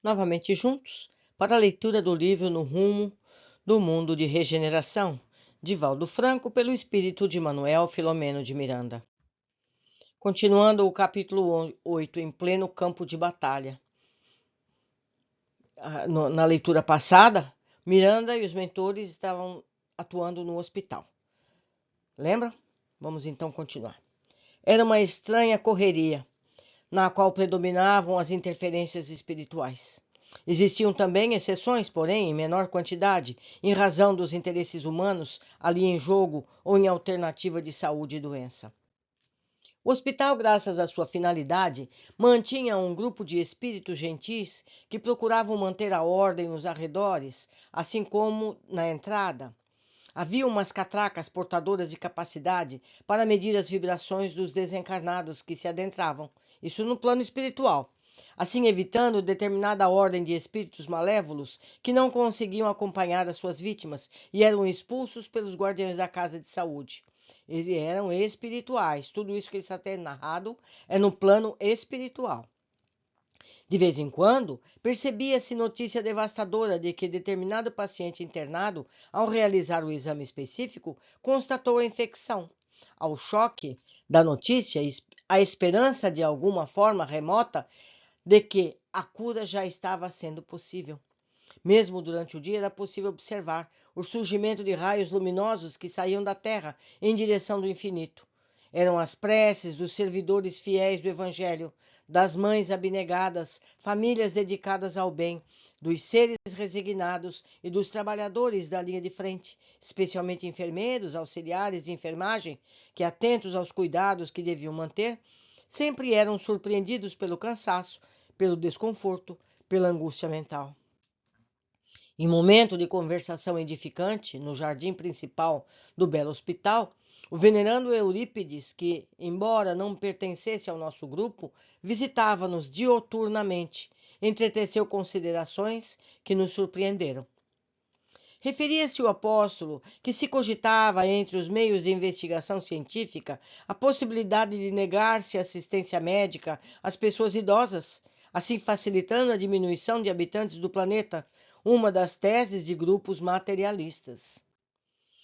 novamente juntos para a leitura do livro No Rumo do Mundo de Regeneração, de Valdo Franco, pelo espírito de Manuel Filomeno de Miranda. Continuando o capítulo 8, em pleno campo de batalha. Na leitura passada, Miranda e os mentores estavam atuando no hospital. Lembra? Vamos então continuar. Era uma estranha correria, na qual predominavam as interferências espirituais. Existiam também exceções, porém, em menor quantidade, em razão dos interesses humanos ali em jogo ou em alternativa de saúde e doença. O hospital, graças à sua finalidade, mantinha um grupo de espíritos gentis que procuravam manter a ordem nos arredores, assim como na entrada. Havia umas catracas portadoras de capacidade para medir as vibrações dos desencarnados que se adentravam, isso no plano espiritual, assim evitando determinada ordem de espíritos malévolos que não conseguiam acompanhar as suas vítimas e eram expulsos pelos guardiões da casa de saúde. Eles eram espirituais, tudo isso que está tendo narrado é no plano espiritual. De vez em quando, percebia-se notícia devastadora de que determinado paciente internado, ao realizar o exame específico, constatou a infecção. Ao choque da notícia, a esperança de alguma forma remota de que a cura já estava sendo possível. Mesmo durante o dia era possível observar o surgimento de raios luminosos que saíam da terra em direção do infinito. Eram as preces dos servidores fiéis do Evangelho, das mães abnegadas, famílias dedicadas ao bem, dos seres resignados e dos trabalhadores da linha de frente, especialmente enfermeiros, auxiliares de enfermagem, que, atentos aos cuidados que deviam manter, sempre eram surpreendidos pelo cansaço, pelo desconforto, pela angústia mental. Em momento de conversação edificante, no jardim principal do belo hospital, o venerando Eurípides, que, embora não pertencesse ao nosso grupo, visitava-nos dioturnamente, entreteceu considerações que nos surpreenderam. Referia-se o apóstolo que se cogitava entre os meios de investigação científica a possibilidade de negar-se assistência médica às pessoas idosas, assim facilitando a diminuição de habitantes do planeta, uma das teses de grupos materialistas.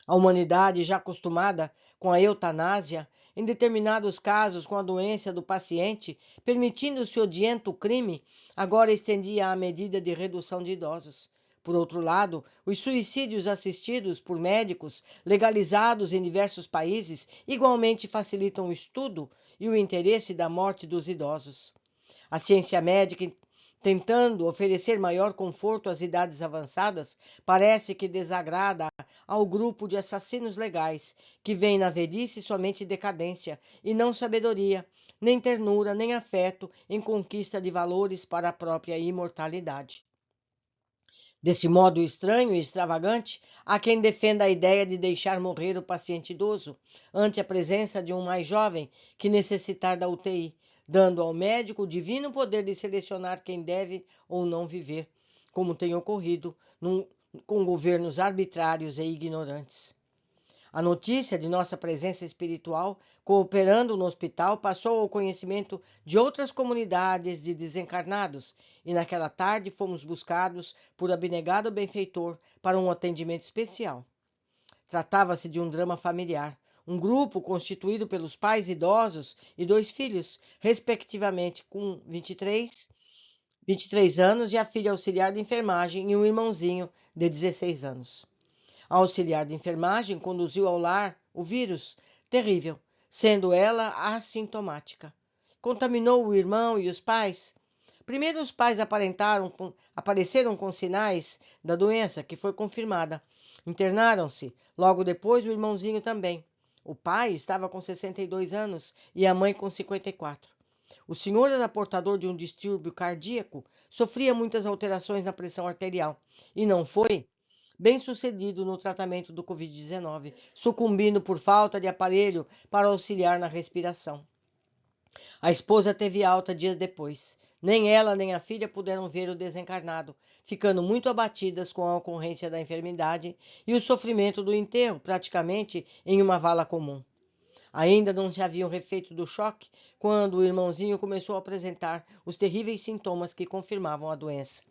A humanidade, já acostumada com a eutanásia, em determinados casos com a doença do paciente, permitindo-se odiento crime, agora estendia a medida de redução de idosos. Por outro lado, os suicídios assistidos por médicos legalizados em diversos países igualmente facilitam o estudo e o interesse da morte dos idosos. A ciência médica, tentando oferecer maior conforto às idades avançadas, parece que desagrada ao grupo de assassinos legais, que veem na velhice somente decadência, e não sabedoria, nem ternura, nem afeto em conquista de valores para a própria imortalidade. Desse modo estranho e extravagante, há quem defenda a ideia de deixar morrer o paciente idoso, ante a presença de um mais jovem que necessitar da UTI, dando ao médico o divino poder de selecionar quem deve ou não viver, como tem ocorrido com governos arbitrários e ignorantes. A notícia de nossa presença espiritual, cooperando no hospital, passou ao conhecimento de outras comunidades de desencarnados, e naquela tarde fomos buscados por abnegado benfeitor para um atendimento especial. Tratava-se de um drama familiar, um grupo constituído pelos pais idosos e 2 filhos, respectivamente com 23 anos, e a filha auxiliar de enfermagem e um irmãozinho de 16 anos. A auxiliar de enfermagem conduziu ao lar o vírus, terrível, sendo ela assintomática. Contaminou o irmão e os pais. Primeiro os pais apareceram com sinais da doença, que foi confirmada. Internaram-se, logo depois o irmãozinho também. O pai estava com 62 anos e a mãe com 54. O senhor era portador de um distúrbio cardíaco, sofria muitas alterações na pressão arterial e não foi bem-sucedido no tratamento do Covid-19, sucumbindo por falta de aparelho para auxiliar na respiração. A esposa teve alta dias depois. Nem ela nem a filha puderam ver o desencarnado, ficando muito abatidas com a ocorrência da enfermidade e o sofrimento do enterro, praticamente em uma vala comum. Ainda não se haviam refeito do choque quando o irmãozinho começou a apresentar os terríveis sintomas que confirmavam a doença.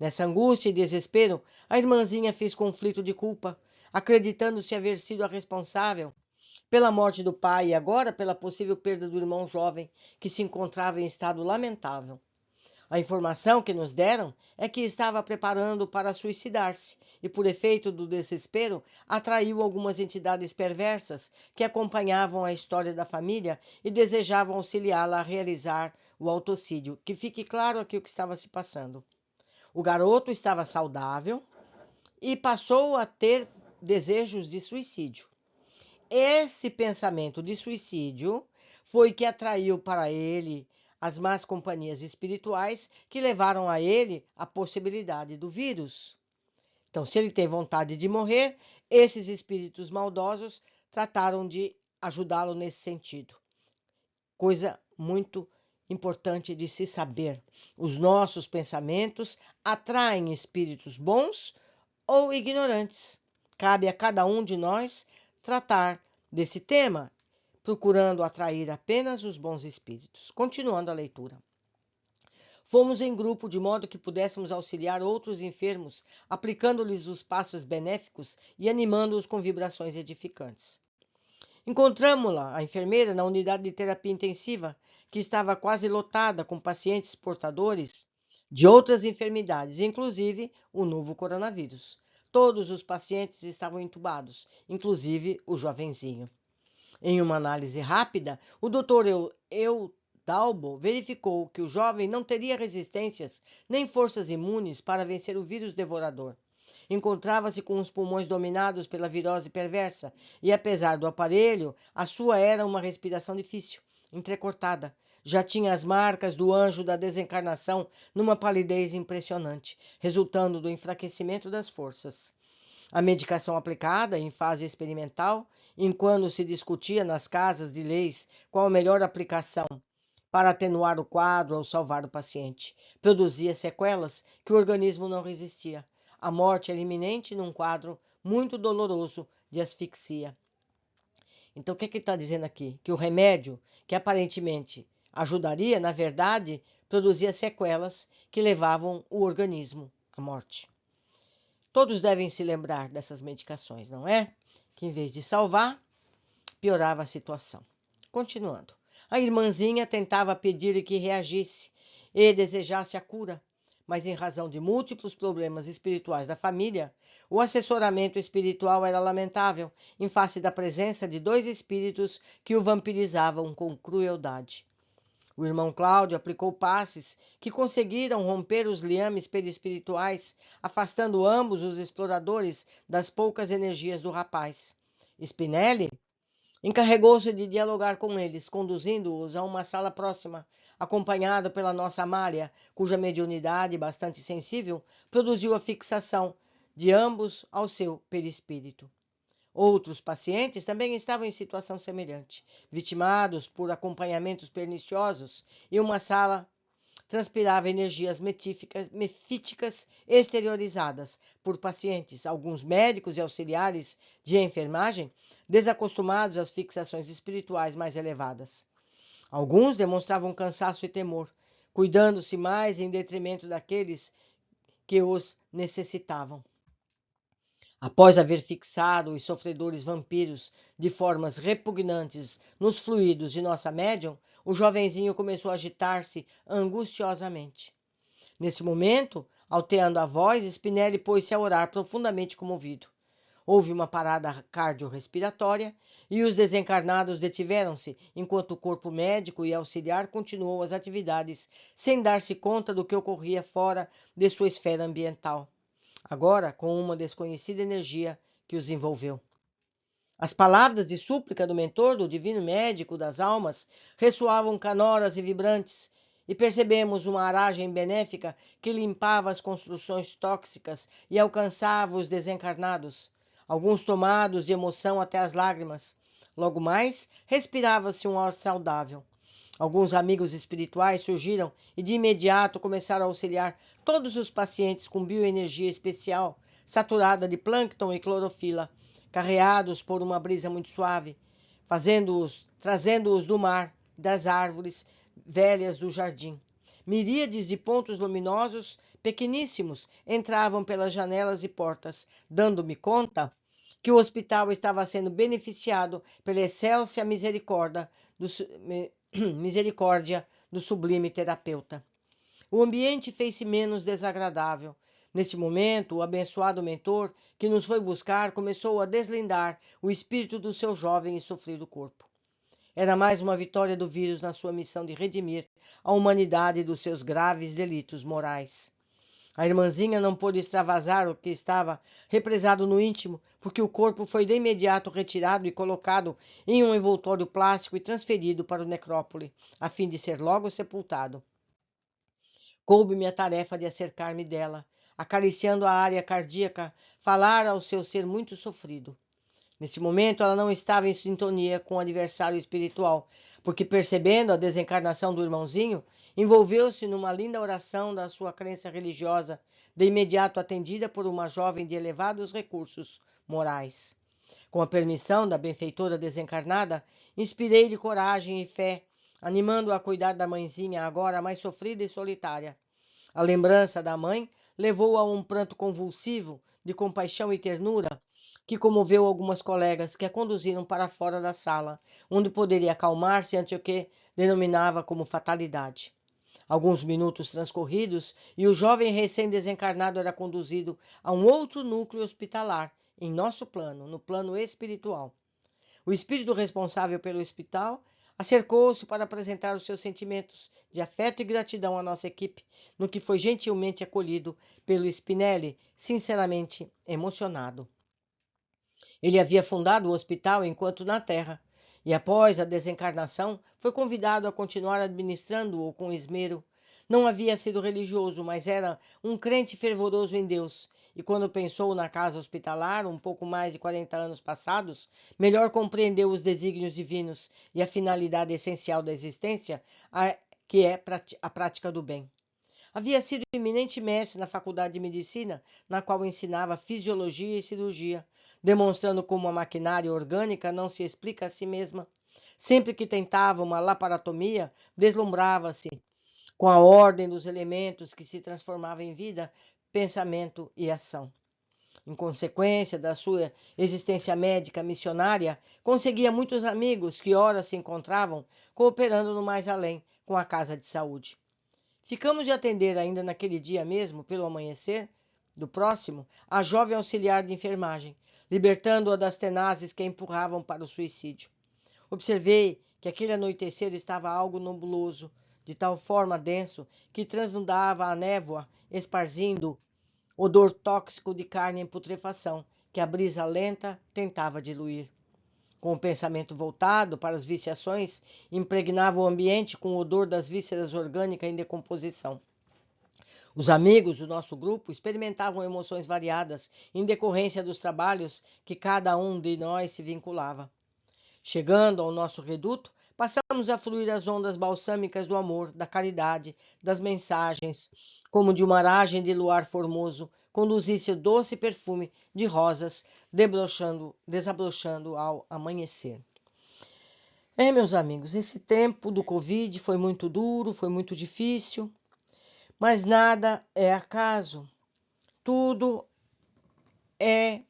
Nessa angústia e desespero, a irmãzinha fez conflito de culpa, acreditando-se haver sido a responsável pela morte do pai e agora pela possível perda do irmão jovem, que se encontrava em estado lamentável. A informação que nos deram é que estava preparando para suicidar-se e, por efeito do desespero, atraiu algumas entidades perversas que acompanhavam a história da família e desejavam auxiliá-la a realizar o autocídio. Que fique claro aqui o que estava se passando. O garoto estava saudável e passou a ter desejos de suicídio. Esse pensamento de suicídio foi que atraiu para ele as más companhias espirituais que levaram a ele a possibilidade do vírus. Então, se ele tem vontade de morrer, esses espíritos maldosos trataram de ajudá-lo nesse sentido. Coisa muito importante de se saber. Os nossos pensamentos atraem espíritos bons ou ignorantes. Cabe a cada um de nós tratar desse tema, procurando atrair apenas os bons espíritos. Continuando a leitura. Fomos em grupo de modo que pudéssemos auxiliar outros enfermos, aplicando-lhes os passos benéficos e animando-os com vibrações edificantes. Encontramos-la, a enfermeira, na unidade de terapia intensiva, que estava quase lotada com pacientes portadores de outras enfermidades, inclusive o novo coronavírus. Todos os pacientes estavam entubados, inclusive o jovenzinho. Em uma análise rápida, o Dr. Eudalbo verificou que o jovem não teria resistências nem forças imunes para vencer o vírus devorador. Encontrava-se com os pulmões dominados pela virose perversa e, apesar do aparelho, a sua era uma respiração difícil, entrecortada. Já tinha as marcas do anjo da desencarnação numa palidez impressionante, resultando do enfraquecimento das forças. A medicação aplicada em fase experimental, enquanto se discutia nas casas de leis qual a melhor aplicação para atenuar o quadro ou salvar o paciente, produzia sequelas que o organismo não resistia. A morte era iminente num quadro muito doloroso de asfixia. Então, o que ele está dizendo aqui? Que o remédio, que aparentemente ajudaria, na verdade, produzia sequelas que levavam o organismo à morte. Todos devem se lembrar dessas medicações, não é? Que em vez de salvar, piorava a situação. Continuando. A irmãzinha tentava pedir-lhe que reagisse e desejasse a cura, mas em razão de múltiplos problemas espirituais da família, o assessoramento espiritual era lamentável, em face da presença de dois espíritos que o vampirizavam com crueldade. O irmão Cláudio aplicou passes que conseguiram romper os liames perispirituais, afastando ambos os exploradores das poucas energias do rapaz. Spinelli encarregou-se de dialogar com eles, conduzindo-os a uma sala próxima, acompanhado pela nossa Amália, cuja mediunidade, bastante sensível, produziu a fixação de ambos ao seu perispírito. Outros pacientes também estavam em situação semelhante, vitimados por acompanhamentos perniciosos, e uma sala transpirava energias mefíticas exteriorizadas por pacientes, alguns médicos e auxiliares de enfermagem, desacostumados às fixações espirituais mais elevadas. Alguns demonstravam cansaço e temor, cuidando-se mais em detrimento daqueles que os necessitavam. Após haver fixado os sofredores vampiros de formas repugnantes nos fluidos de nossa médium, o jovenzinho começou a agitar-se angustiosamente. Nesse momento, alteando a voz, Spinelli pôs-se a orar profundamente comovido. Houve uma parada cardiorrespiratória e os desencarnados detiveram-se, enquanto o corpo médico e auxiliar continuou as atividades, sem dar-se conta do que ocorria fora de sua esfera ambiental, agora com uma desconhecida energia que os envolveu. As palavras de súplica do mentor, do divino médico das almas, ressoavam canoras e vibrantes, e percebemos uma aragem benéfica que limpava as construções tóxicas e alcançava os desencarnados, alguns tomados de emoção até as lágrimas. Logo mais, respirava-se um ar saudável. Alguns amigos espirituais surgiram e de imediato começaram a auxiliar todos os pacientes com bioenergia especial, saturada de plâncton e clorofila, carreados por uma brisa muito suave, trazendo-os do mar, das árvores velhas do jardim. Miríades de pontos luminosos, pequeníssimos, entravam pelas janelas e portas, dando-me conta que o hospital estava sendo beneficiado pela excelsa misericórdia do sublime terapeuta. O ambiente fez-se menos desagradável. Neste momento, o abençoado mentor que nos foi buscar começou a deslindar o espírito do seu jovem e sofrido corpo. Era mais uma vitória do vírus na sua missão de redimir a humanidade dos seus graves delitos morais. A irmãzinha não pôde extravasar o que estava represado no íntimo, porque o corpo foi de imediato retirado e colocado em um envoltório plástico e transferido para o necrópole, a fim de ser logo sepultado. Coube-me a tarefa de acercar-me dela, acariciando a área cardíaca, falar ao seu ser muito sofrido. Nesse momento, ela não estava em sintonia com o adversário espiritual, porque, percebendo a desencarnação do irmãozinho, envolveu-se numa linda oração da sua crença religiosa, de imediato atendida por uma jovem de elevados recursos morais. Com a permissão da benfeitora desencarnada, inspirei-lhe coragem e fé, animando-a a cuidar da mãezinha, agora mais sofrida e solitária. A lembrança da mãe levou-a a um pranto convulsivo de compaixão e ternura, que comoveu algumas colegas que a conduziram para fora da sala, onde poderia acalmar-se ante o que denominava como fatalidade. Alguns minutos transcorridos e o jovem recém-desencarnado era conduzido a um outro núcleo hospitalar, em nosso plano, no plano espiritual. O espírito responsável pelo hospital acercou-se para apresentar os seus sentimentos de afeto e gratidão à nossa equipe, no que foi gentilmente acolhido pelo Spinelli, sinceramente emocionado. Ele havia fundado o hospital enquanto na Terra, e após a desencarnação foi convidado a continuar administrando-o com esmero. Não havia sido religioso, mas era um crente fervoroso em Deus, e quando pensou na casa hospitalar, um pouco mais de 40 anos passados, melhor compreendeu os desígnios divinos e a finalidade essencial da existência, que é a prática do bem. Havia sido eminente mestre na faculdade de medicina, na qual ensinava fisiologia e cirurgia, demonstrando como a maquinária orgânica não se explica a si mesma. Sempre que tentava uma laparotomia, deslumbrava-se com a ordem dos elementos que se transformava em vida, pensamento e ação. Em consequência da sua existência médica missionária, conseguia muitos amigos que ora se encontravam cooperando no mais além com a casa de saúde. Ficamos de atender ainda naquele dia mesmo, pelo amanhecer do próximo, a jovem auxiliar de enfermagem, libertando-a das tenazes que a empurravam para o suicídio. Observei que aquele anoitecer estava algo nebuloso, de tal forma denso que transnudava a névoa, esparzindo odor tóxico de carne em putrefação, que a brisa lenta tentava diluir. Com o pensamento voltado para as viciações, impregnava o ambiente com o odor das vísceras orgânicas em decomposição. Os amigos do nosso grupo experimentavam emoções variadas em decorrência dos trabalhos que cada um de nós se vinculava. Chegando ao nosso reduto, passamos a fluir as ondas balsâmicas do amor, da caridade, das mensagens, como de uma aragem de luar formoso, conduzisse o doce perfume de rosas, desabrochando ao amanhecer. Meus amigos, esse tempo do Covid foi muito duro, foi muito difícil, mas nada é acaso. Tudo é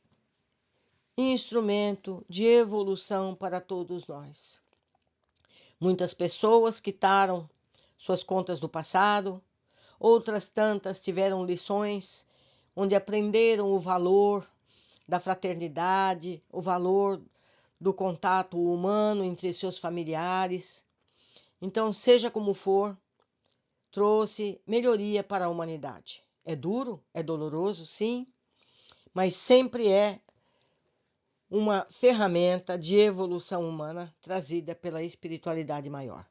instrumento de evolução para todos nós. Muitas pessoas quitaram suas contas do passado, outras tantas tiveram lições onde aprenderam o valor da fraternidade, o valor do contato humano entre seus familiares. Então, seja como for, trouxe melhoria para a humanidade. É duro, é doloroso, sim, mas sempre é uma ferramenta de evolução humana trazida pela espiritualidade maior.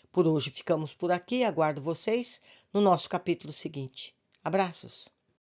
Por hoje ficamos por aqui, aguardo vocês no nosso capítulo seguinte. Abraços!